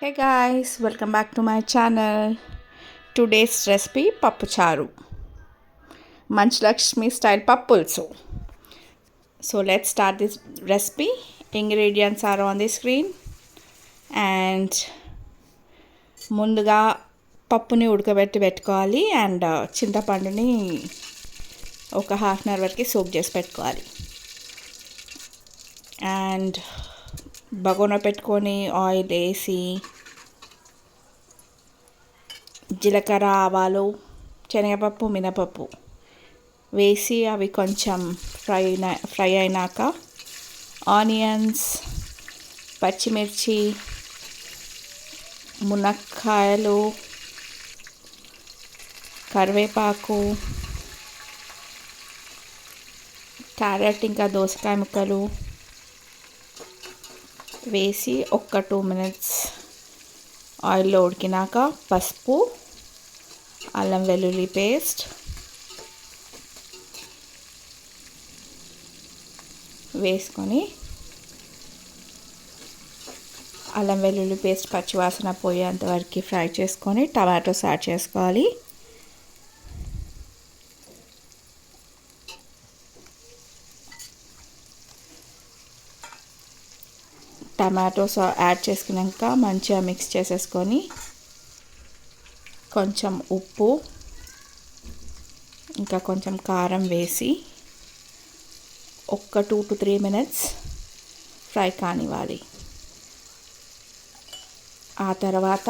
Hey guys, welcome back to my channel. Today's recipe Pappu Charu. Manchalakshmi style pappulsu. So let's start this recipe. Ingredients are on the screen. And ముందుగా పప్పుని ఉడకబెట్టి పెట్టుకోవాలి and చింతపండుని ఒక half an hour వరకు soak చేసి పెట్టుకోవాలి. And బగోనా పెట్టుకొని ఆయిల్ వేసి జీలకర్ర ఆవాలు శనగపప్పు మినపప్పు వేసి అవి కొంచెం ఫ్రై అయినాక ఆనియన్స్ పచ్చిమిర్చి మునక్కాయలు కరివేపాకు క్యారెట్ ఇంకా దోసకాయ ముక్కలు వేసి ఒక్క 2 minutes ఆయిల్లో ఉడికినాక పసుపు అల్లం వెల్లుల్లి పేస్ట్ వేసుకొని అల్లం వెల్లుల్లి పేస్ట్ పచ్చివాసన పోయేంత వరకు ఫ్రై చేసుకొని టమాటోస్ యాడ్ చేసుకోవాలి. టమాటోస్ యాడ్ చేసుకున్నాక మంచిగా మిక్స్ చేసేసుకొని కొంచెం ఉప్పు ఇంకా కొంచెం కారం వేసి ఒక్క 2 to 3 minutes ఫ్రై కానివ్వాలి. ఆ తర్వాత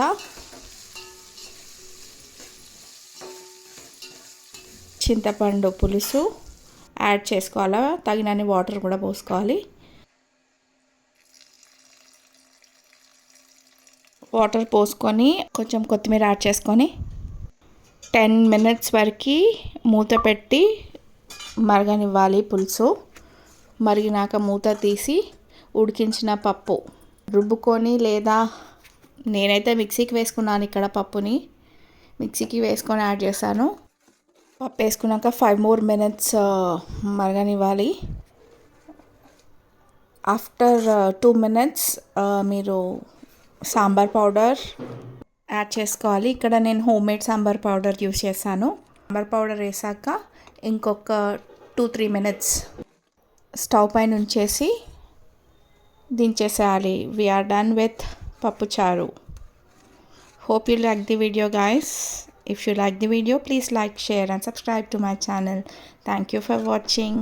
చింతపండు పులుసు యాడ్ చేసుకోవాలి. తగినన్ని వాటర్ కూడా పోసుకోవాలి. వాటర్ పోసుకొని కొంచెం కొత్తిమీర యాడ్ చేసుకొని 10 minutes వరకు మూత పెట్టి మరగనివ్వాలి. పులుసు మరిగినాక మూత తీసి ఉడికించిన పప్పు రుబ్బుకొని లేదా నేనైతే మిక్సీకి వేసుకున్నాను. ఇక్కడ పప్పుని మిక్సీకి వేసుకొని యాడ్ చేశాను. పప్పు వేసుకున్నాక 5 more minutes మరగనివ్వాలి. ఆఫ్టర్ 2 minutes మీరు సాంబార్ పౌడర్ యాడ్ చేసుకోవాలి. ఇక్కడ నేను హోమ్మేడ్ సాంబార్ పౌడర్ యూస్ చేశాను. సాంబార్ పౌడర్ వేసాక ఇంకొక 2-3 minutes స్టవ్ పైన ఉంచేసి దించేసేయాలి. We are done with Pappu Charu. Hope you like the video guys. If you like the video, please like, share and subscribe to my channel. Thank you for watching.